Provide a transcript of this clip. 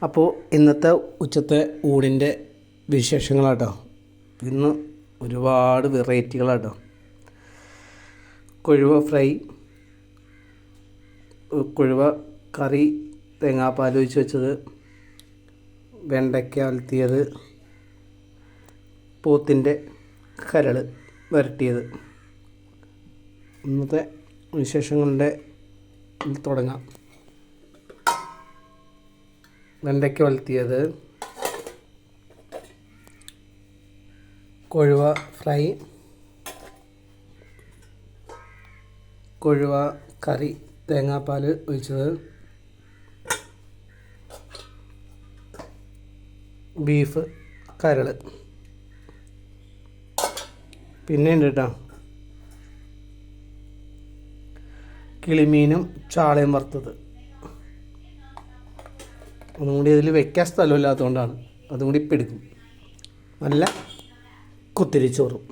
അപ്പോൾ ഇന്നത്തെ ഉച്ചത്തെ ഊണിൻ്റെ വിശേഷങ്ങളാട്ടോ. ഇന്ന് ഒരുപാട് വെറൈറ്റികളാട്ടോ. കൊഴുവ ഫ്രൈ, കൊഴുവ കറി, തേങ്ങാപ്പാൽ ഒഴിച്ച് വെച്ചത്, വെണ്ടയ്ക്ക അലത്തിയത്, പോത്തിൻ്റെ കരൾ വരട്ടിയത്. ഇന്നത്തെ വിശേഷങ്ങളുടെ തുടങ്ങാം. വെണ്ടയ്ക്ക വലത്തിയത്, കൊഴുവ ഫ്രൈ, കൊഴുവ കറി തേങ്ങാപ്പാൽ ഒഴിച്ചത്, ബീഫ് കരൾ. പിന്നെ ഉണ്ട് കേട്ടോ കിളിമീനും ചാളയും വറുത്തത്. ഒന്നും കൂടി അതിൽ വെക്കാൻ സ്ഥലമില്ലാത്തതുകൊണ്ടാണ്, അതും കൂടി ഇപ്പം എടുക്കും. നല്ല കുത്തിരിച്ചോറും.